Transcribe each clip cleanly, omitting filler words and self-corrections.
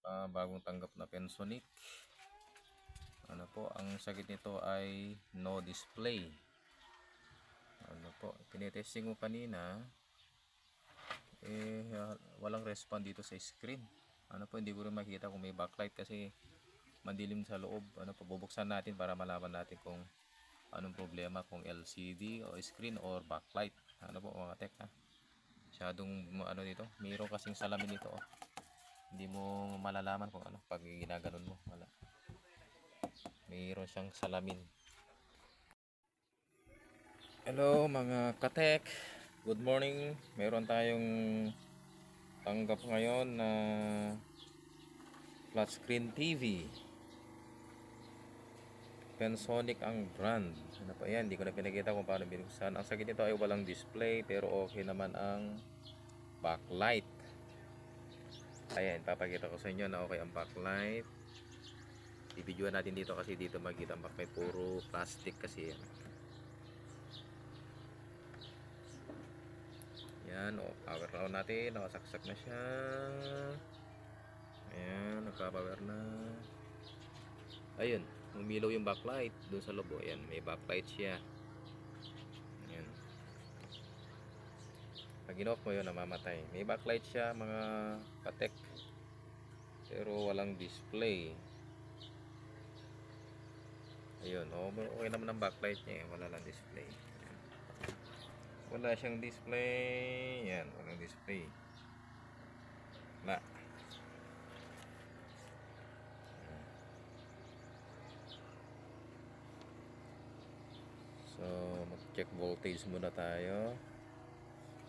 Bagong tanggap na Pensonic. Ano po, ang sakit nito ay no display. Ano po, tinetesting ko kanina, walang respond dito sa screen. Ano po, hindi ko rin makita kung may backlight kasi madilim sa loob. Ano po, bubuksan natin para malaman natin kung anong problema, kung LCD o screen or backlight. Ano po mga tek, ha? Masyadong ano dito, mayroon kasing salamin ito, oh. Hindi mo malalaman kung ano pag ginaganon mo. Wala. Mayroon siyang salamin. Hello mga katek. Good morning. Meron tayong tanggap ngayon na flat screen TV. Pensonic ang brand. Ano pa yan? Hindi ko na pinakita kung paano binuksan. Ang sakit nito ay walang display pero okay naman ang backlight. Ayan, papakita ko sa inyo na okay ang backlight. I-videoan natin dito kasi dito makita ang backlight. Puro plastic kasi yan. Yan, power on natin. Nakasaksak na siya. Ayan, nagpa-power na. Ayun, umilaw yung backlight doon sa loob. Ayan, may backlight siya. Ayan. Pag in-off mo yun, namamatay. May backlight siya mga katek. Pero walang display. Ayun, okay naman ang backlight niya. Wala lang display. Ayan. Wala siyang display. Ayan, walang display. Wala. So, mag-check voltage muna tayo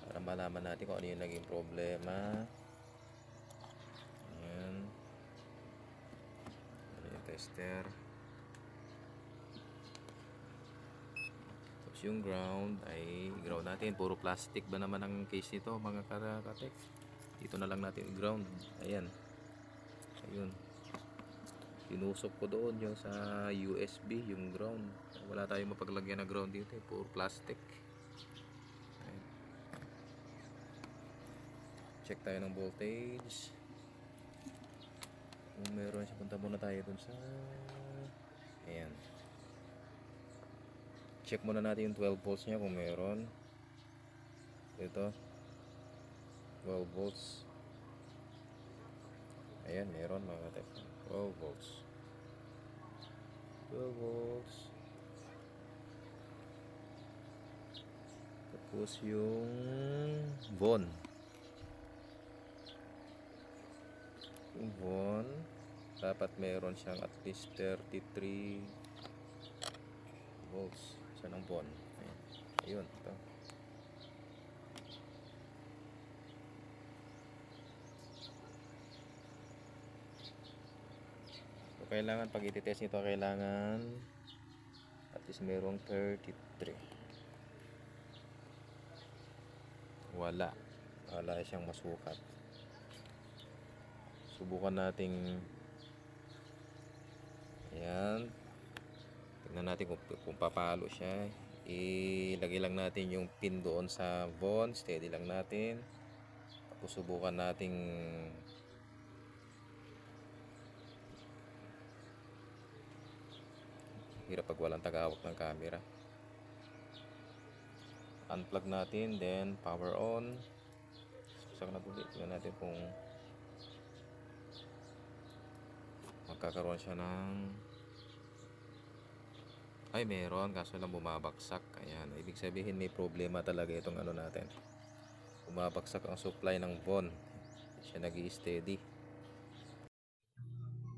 para malaman natin kung ano yung naging problema. Ayan. Ayan yung tester. Tapos yung ground ay ground natin. Puro plastic ba naman ang case nito mga katek. Dito na lang natin ground. Ayan. Ayun. Tinusok ko doon yung sa USB, yung ground. Wala tayong mapaglagyan na ground dito, puro plastic. Ayan. Check tayo ng voltage. Kung meron siya, punta muna tayo dun sa... Ayan. Check muna natin yung 12 volts nya kung meron. Ito 12 volts. Ayan, meron mga katek. 12 volts. 12 volts. Tapos yung VON. Yung VON dapat meron siyang at least 33 volts. Saan ang VON? Ayan. Ayun, ito. So, kailangan pag ititest nito, kailangan at least merong 33. Wala siyang masukat. Subukan nating ayan, tingnan natin kung papalo siya. Ilagay lang natin yung pin doon sa VON, steady lang natin. Tapos subukan nating hirap pag walang tagahawak ng camera. Unplug natin, then power on. Saksak na ulit. Tingnan natin kung magkakaroon siya ng ay meron, kaso lang bumabaksak. Ayan, ibig sabihin may problema talaga itong ano natin. Bumabaksak ang supply ng VON. Siya nag-i-steady.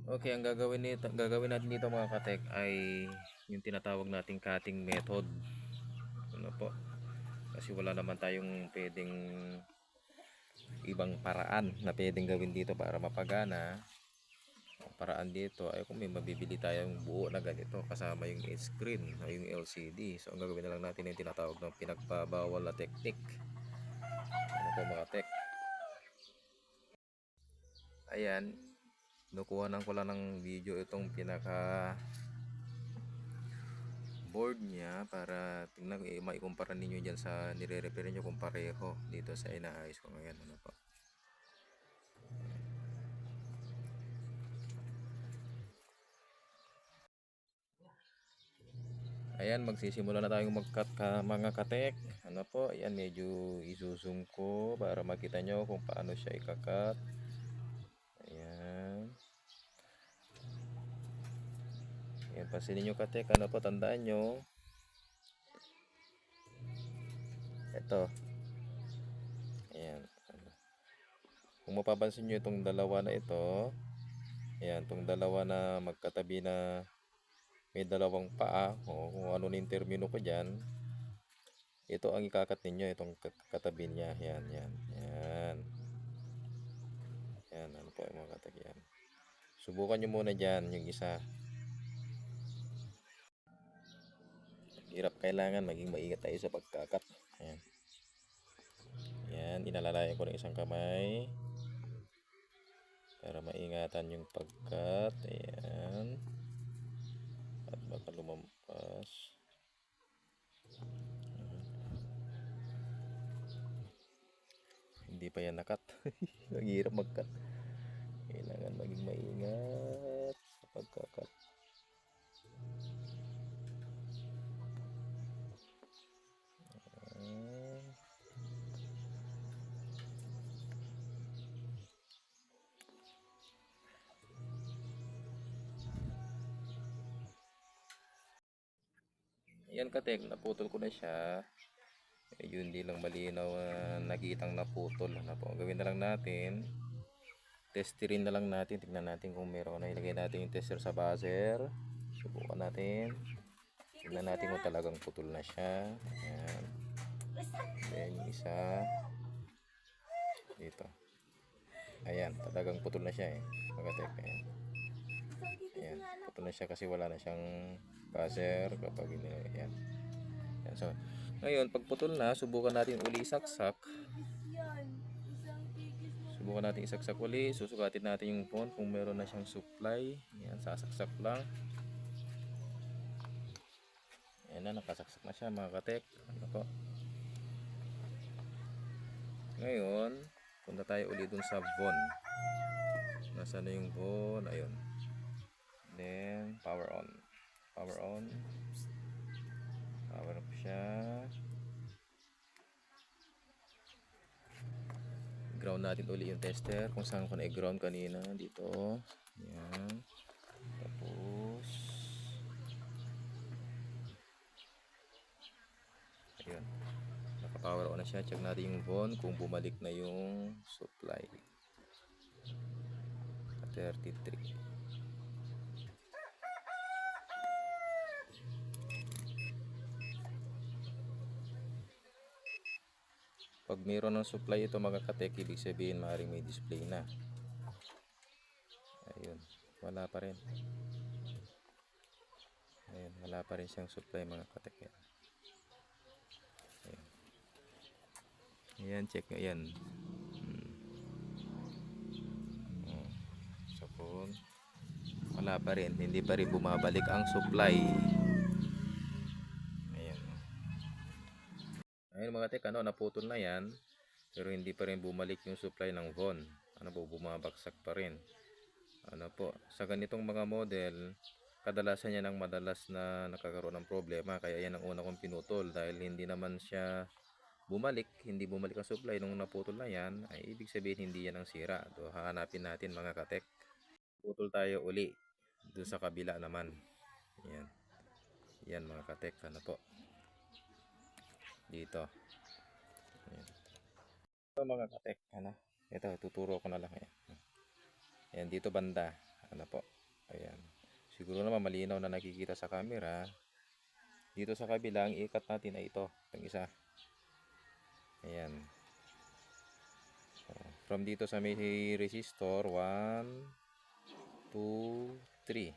Okay, ang gagawin natin dito mga katek ay yung tinatawag nating cutting method. Ano po? Kasi wala naman tayong pwedeng ibang paraan na pwedeng gawin dito para mapagana. Ang paraan dito ay kung may mabibili tayong buo na ganito kasama yung screen o yung LCD. So ang gagawin na lang natin yung tinatawag ng pinagbabawal na technique. Ano po mga tek? Ayan, nakuha ko lang ng video itong pinaka board niya para tingnan maikumpara ninyo dyan sa nire-repair nyo kung pareho dito sa inaayos ko ngayon. Ano po? Ayan, magsisimula na tayong mag-cut mga katek. Ano po, ayan, medyo isusum ko para makita nyo kung paano siya ikakat. Ayan. Ayan, pansinin nyo katek, ano po, tandaan nyo. Ito. Ayan. Kung mapapansin nyo itong dalawa na ito, ayan, itong dalawa na magkatabi na may dalawang paa, o kung ano na yung termino ko dyan, ito ang ikakat ninyo, itong katabi niya. Yan, yan, yan. Yan, ano po yung mga katak yan. Subukan nyo muna dyan, yung isa. Hirap, kailangan maging maingat tayo sa pagkakat. Ayan. Yan, inalalayan ko ng isang kamay para maingatan yung pagkat. Ayan. At baka lumampas. Hindi pa yan nakat. Ang hirap magkat. Kailangan maging maingat sa pagkakat. Yan katek, naputol ko na siya. Yun, hindi lang malinaw nakitang naputol. Ano po, gawin na lang natin, testerin na lang natin, tignan natin kung meron na. Ilagay natin yung tester sa buzzer, subukan natin, tignan natin kung talagang putol na siya. Ayan. Then yung isa dito, ayan, talagang putol na siya magatek. Ayan. Ayan, putol na siya kasi wala na siyang buzzer kapag ayan. Ayan. So ngayon, pag putol na, subukan natin uli isaksak. Subukan natin isaksak uli. Susukatin natin yung phone kung meron na siyang supply. Ayan, sasaksak lang. Ayan na, nakasaksak na siya mga katek. Ano po? Ngayon, punta tayo uli dun sa phone. Nasaan na yung phone? Ayun. Then, power on. Power on. Power up siya. Ground natin uli yung tester kung saan ko na-ground kanina dito. Ayan. Tapos ayun, naka-power on na siya. Check natin yung phone kung bumalik na yung supply. 33. Pag mayroon ng supply ito mga katek, ibig sabihin maaaring may display na. Ayun, wala pa rin. Ayun, wala pa rin siyang supply mga katek. Ayan. Ayan, check nyo yan. Sa phone, wala pa rin, hindi pa rin bumabalik ang supply. Ayun mga tek, ano, naputol na yan, pero hindi pa rin bumalik yung supply ng phone. Ano po, bumabagsak pa rin. Ano po, sa ganitong mga model, kadalasan yan ang madalas na nakakaroon ng problema. Kaya yan ang una kong pinutol, dahil hindi naman siya bumalik, hindi bumalik ang supply nung naputol na yan, ay ibig sabihin hindi yan ang sira. So, hahanapin natin mga katek. Putol tayo uli dun sa kabila naman. Yan, yan mga katek, ano po, dito. Ayan. Ito mga katek, ano, ito tuturo ko na lang. Ayan, dito banda, ano po, ayan, siguro naman malinaw na nakikita sa camera. Dito sa kabila, ang ikat natin ay ito, itong isa. Ayan, so, from dito sa may resistor, 1 2 3,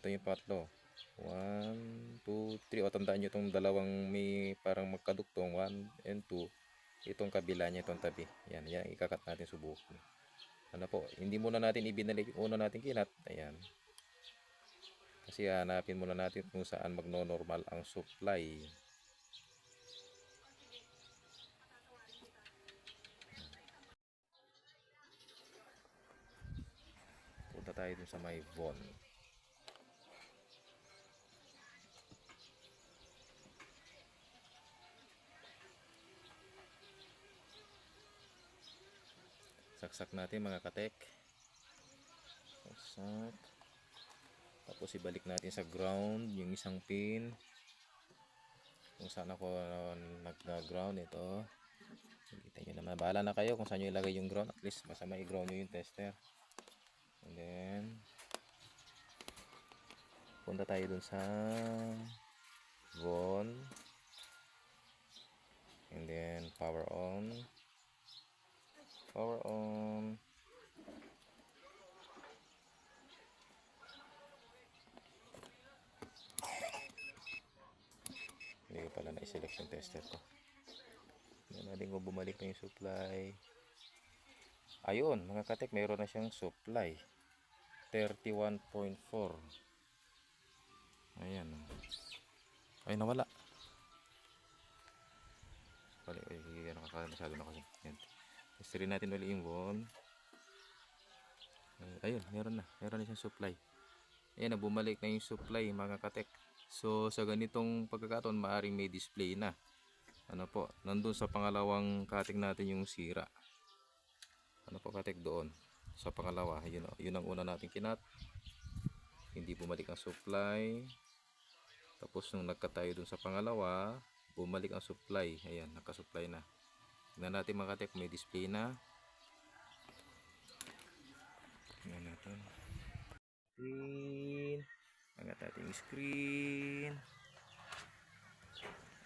ito yung patlo, 1 2 3. O tandaan nyo itong dalawang may parang magkaduktong, 1 and 2, itong kabila niya, itong tabi. Yan, yan ikakat natin, subukan. Ano po, hindi muna natin ibinalik una natin kinat. Ayan, kasi hanapin muna natin kung saan magno-normal ang supply. Punta tayo dun sa may phone. Saksak natin mga katek. Saksak. Tapos ibalik natin sa ground yung isang pin. Kung saan ako nag-ground ito. Kita nyo naman. Bahala na kayo kung saan nyo ilagay yung ground. At least basta may ground nyo yung tester. And then punta tayo dun sa Von. And then power on. Power on. Hindi ko pala na-select yung tester ko. Hindi natin kung bumalik na yung supply. Ayun mga katek, mayroon na siyang supply 31.4. Ayan. Ay nawala. Bali, nakakamasyado na kasi. Yan. Testerin natin ulit yung Von. Ayun, meron na siyang supply. Ayan, bumalik na yung supply mga katek. So sa ganitong pagkakataon maaring may display na. Ano po, nandun sa pangalawang cutting natin yung sira. Ano po katek doon sa pangalawa, yun ang una nating kinat. Hindi bumalik ang supply. Tapos nung nagka tayo dun sa pangalawa, bumalik ang supply. Ayan, naka-supply na. Tingnan natin mga katek, may display na. Tingnan natin. Screen. Angat natin yung screen.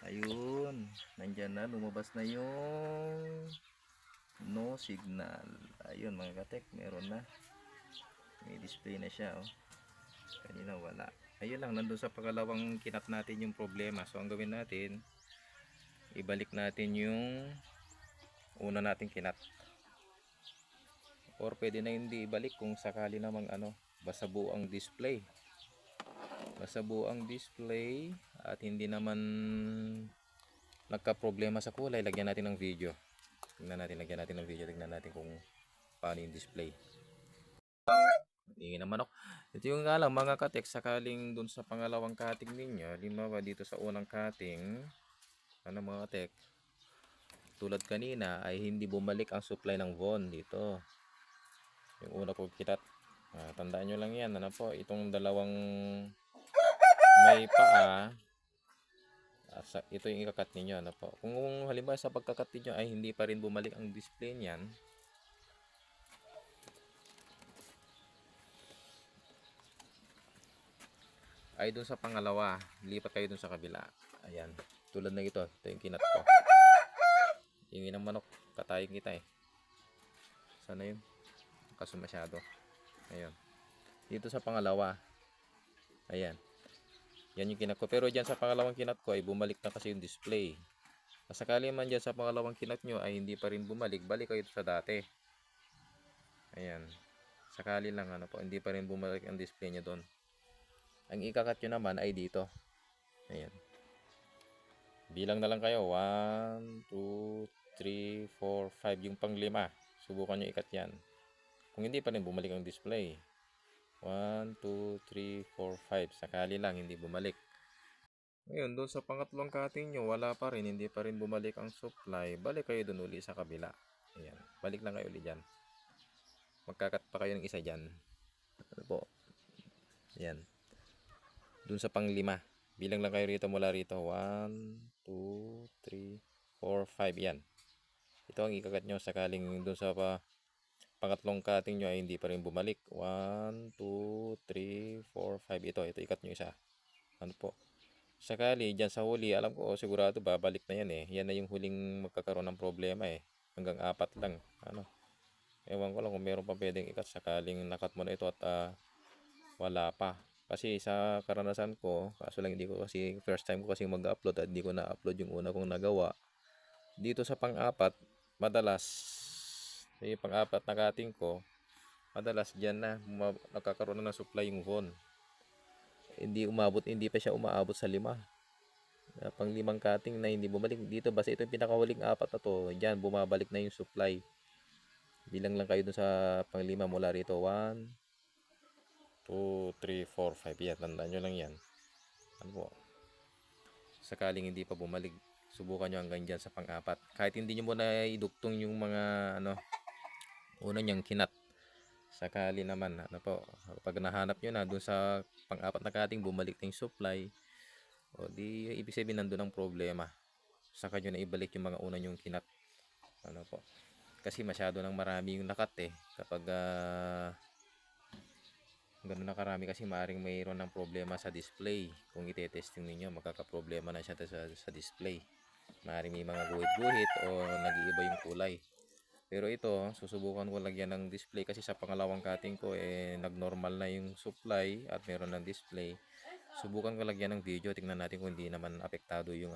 Ayun, nandyan na, lumabas na yung no signal. Ayun mga katek, meron na. May display na siya, oh. Kanina wala. Ayun lang, nandun sa pangalawang kinat natin yung problema. So ang gawin natin, ibalik natin yung una nating kinat. Or pwede na hindi ibalik kung sakali namang basta buo ang display. Basta buo ang display at hindi naman nagka-problema sa kulay, lagyan natin ng video. Lagyan natin ng video, tingnan natin kung paano yung display. Ingin naman ako. Ito yung nga lang mga katek, sakaling dun sa pangalawang cutting ninyo, limawa dito sa unang cutting, mga katek, tulad kanina ay hindi bumalik ang supply ng Von dito. Yung una ko kitat. Tandaan nyo lang yan, itong dalawang may paa, ito yung ikakat ninyo, Kung halimbawa sa pagkakat ninyo ay hindi pa rin bumalik ang display niyan, ay dun sa pangalawa, lipat kayo dun sa kabila. Ayan, tulad na ito yung kinat ko. Ingin ng manok, katayin kita eh. Sana yun? Kaso masyado. Ayan, dito sa pangalawa, ayan, yan yung kinat ko. Pero dyan sa pangalawang kinat ko ay bumalik na kasi yung display. Sakali man dyan sa pangalawang kinat nyo ay hindi pa rin bumalik, balik kayo sa dati. Ayan, sakali lang hindi pa rin bumalik ang display nyo doon. Ang ikakat nyo naman ay dito. Ayan, bilang na lang kayo, 1, 2, 3, 4, 5, yung pang 5. Subukan nyo ikat yan. Kung hindi pa rin bumalik ang display, 1, 2, 3, 4, 5, sakali lang hindi bumalik. Ngayon, doon sa pangatlong cutting nyo, wala pa rin, hindi pa rin bumalik ang supply, balik kayo doon uli sa kabila. Ayan, balik lang kayo uli dyan. Magkakat pa kayo ng isa dyan. Ano po? Ayan, doon sa pang 5. Bilang lang kayo rito mula rito, 1, 2, 3, 4, 5. Yan, ito ang ikakat nyo sakaling doon sa pangatlong cutting nyo ay hindi pa rin bumalik. 1, 2, 3, 4, 5. Ito ikat nyo isa. Ano po? Sakali dyan sa huli, alam ko sigurado babalik na yan eh. Yan na yung huling magkakaroon ng problema eh. Hanggang 4 lang. Ewan ko lang kung meron pa pwedeng ikat sakaling nakat mo na ito at wala pa. Kasi sa karanasan ko, kaso lang hindi ko kasi first time ko kasi mag-upload at hindi ko na-upload yung una kong nagawa. Dito sa pang-4, madalas yung pang-4 na cutting ko, madalas dyan na nagkakaroon na ng supply yung Von. Hindi pa siya umaabot sa 5. Pang 5 cutting na hindi bumalik dito, basta ito yung pinakahuling 4 na to, dyan bumabalik na yung supply. Bilang lang kayo dun sa pang 5 mula rito, 1, 2, 3, 4, 5. Yan, tandaan nyo lang yan. Ano po? Sakaling hindi pa bumalik, subukan nyo hanggang dyan sa pang-4. Kahit hindi nyo muna idugtong yung mga una niyang kinat. Sakali naman, ano po, pag nahanap nyo na dun sa pang-apat na cutting, bumalik na yung supply, o di ibig sabihin nandun ang problema. Saka nyo na ibalik yung mga una nyong kinat. Ano po, kasi masyado nang marami yung nakat eh. Kapag ganun na karami, kasi maaaring mayroon ng problema sa display. Kung ite-testing ninyo, magkakaproblema na siya sa display. Maaaring may mga guhit-guhit o nag-iiba yung kulay. Pero ito, susubukan ko lagyan ng display kasi sa pangalawang cutting ko nag-normal na yung supply at meron ng display. Subukan ko lagyan ng video, tingnan natin kung hindi naman apektado yung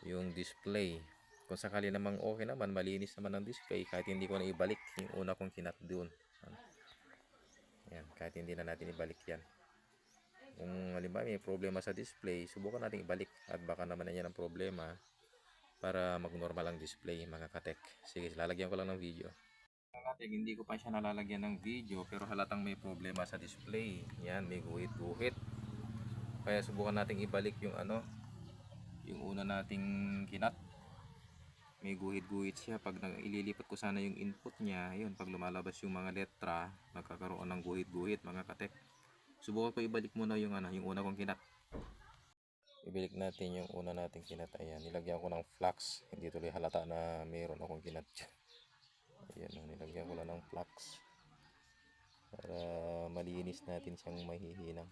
yung display. Kung sakali namang okay naman, malinis naman ang display, kahit hindi ko na ibalik yung una kong kinat doon. Yan, kahit hindi na natin ibalik yan. Kung halimbawa may problema sa display, subukan natin ibalik at baka naman na yan ang problema para mag-normal ang display, mga katek. Sige, lalagyan ko lang ng video. Mga katek, hindi ko pa siya nalalagyan ng video pero halatang may problema sa display. Yan, may guhit-guhit. Kaya subukan natin ibalik yung yung una nating kinat. May guhit-guhit siya. Pag ililipat ko sana yung input niya, yun, pag lumalabas yung mga letra, magkakaroon ng guhit-guhit, mga katek. Subukan ko ibalik muna yung yung una kong kinat. Ibalik natin yung una nating kinat. Ayan, nilagyan ko ng flux. Hindi tuloy halata na mayroon akong kinat. Ayan, nilagyan ko lang ng flux para malinis natin siyang mahihinang.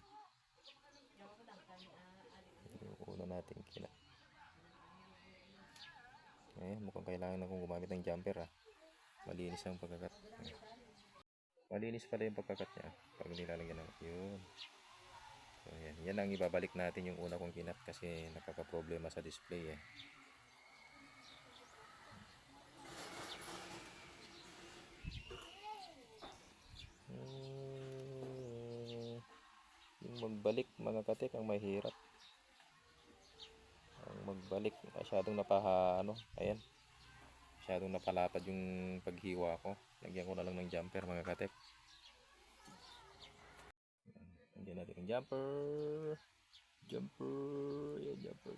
Yung una nating kinat. Ayan, mukhang kailangan akong gumamit ng jumper Malinis ang pagkakat. Malinis pala yung pagkakat niya pag nilalagyan ng yun. So, yan ang ibabalik natin yung una kong kinat kasi nakaka-problema sa display Yung magbalik, mga katek, ang mahirap. Ang magbalik, masyadong ayan. Masyadong napalapad yung paghiwa ko. Lagyan ko na lang ng jumper, mga katek. Lagyan natin ng jumper. Yan, jumper.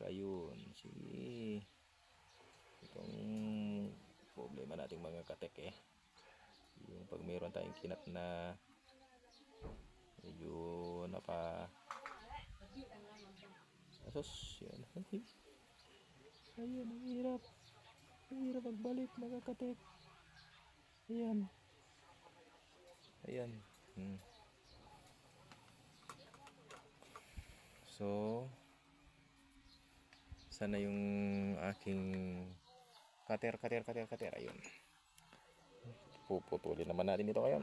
Ayun, sige. Itong problema nating mga katek yung pag mayroon tayong kinat na medyo yan. Ayan, ang hirap magbalik, mga katek. Ayan. So sana yung aking cutter. Ayun, puputulin naman natin ito ngayon.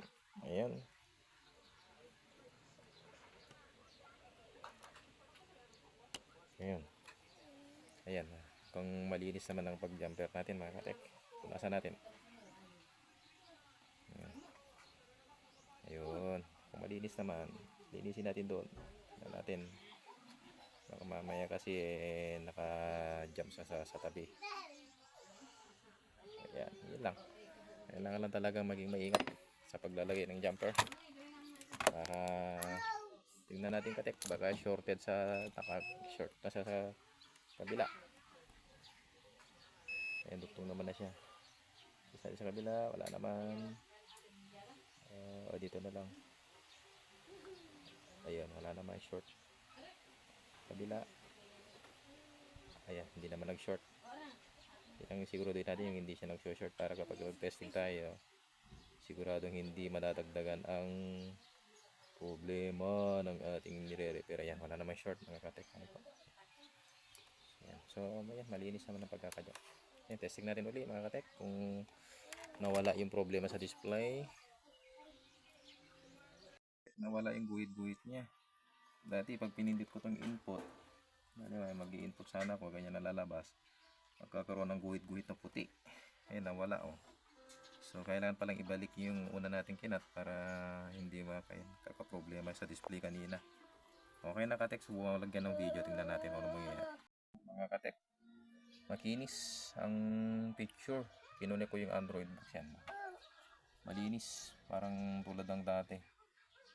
Ayan, kung malinis naman ang pag-jumper natin, mga katek, punasan natin. Ayun, kung malinis naman, linisin natin doon. Natin baka mamaya kasi naka-jump sa tabi. Ayan, yun lang. Kailangan lang talagang maging maingat sa paglalagay ng jumper para tingnan natin, katek, baka shorted naka-short na sa kabila. Ayan, duktong naman na siya. Sa kabila, wala naman. Dito na lang. Ayun, wala naman short. Kabila. Ayan, hindi naman nag-short. Yan ang siguraduhin natin yung hindi siya nag-short para kapag mag-testing tayo, siguradong hindi madadagdagan ang problema ng ating nire-repair. Ayan, wala naman short, mga katek. Ayan. So, ayan, malinis naman ang pagkakadya. Ayan, testing natin ulit, mga katek, kung nawala yung problema sa display. Nawala yung guhit-guhit niya. Dati pag pinindot ko tong input, mag-i-input sana ako, ganyan nalalabas, magkakaroon ng guhit-guhit na puti. Ayan, nawala So kailangan palang ibalik yung una nating kinat para hindi kakaproblema sa display kanina. Okay na, katek, subukan lagyan ng video, tingnan natin ano mangyayari. Mga katek, makinis ang picture. Kinunik ko yung Android box yan. Malinis, parang tulad ng dati.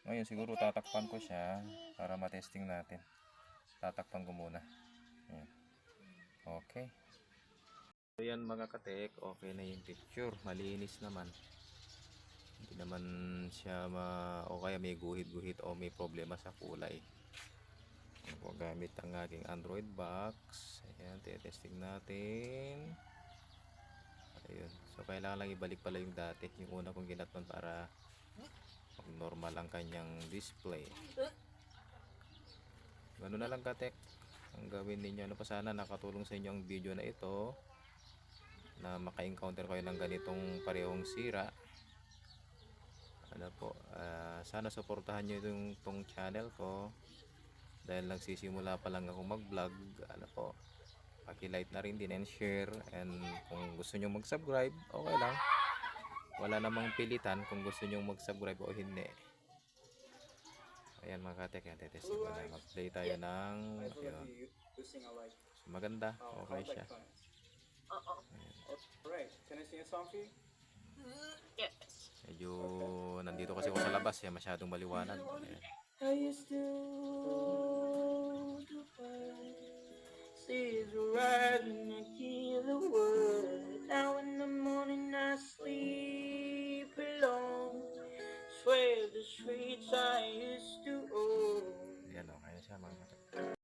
Ngayon siguro tatakpan ko siya para matesting natin. Tatakpan ko muna. Ayan. Okay. So yan mga katek, okay na yung picture, malinis naman. Hindi naman siya o kaya may guhit-guhit o may problema sa kulay. Ano po, gamit ang aking Android box. Ayan, testing natin. Ayun. So kailangan lang ibalik pala yung dati, yung una kong ginatman para normal ang kanyang display. Ganoon na lang katek ang gawin ninyo. Ano pa, sana nakatulong sa inyo ang video na ito, na maka-encounter kayo ng ganitong parehong sira. Ano po, sana suportahan nyo itong channel ko dahil nagsisimula pa lang ako mag-vlog. Ano po, paki-like na rin din and share, and kung gusto nyo mag-subscribe, okay lang, wala namang pilitan kung gusto nyo mag-subscribe o hindi. Ayan mga katek, yan, tetesting ko na. Mag-play tayo ng ayun. So, maganda, okay siya. Medyo nandito kasi ako sa labas, masyadong maliwanag. Ayan. I used to the world, seas were riding, I hear the word. Now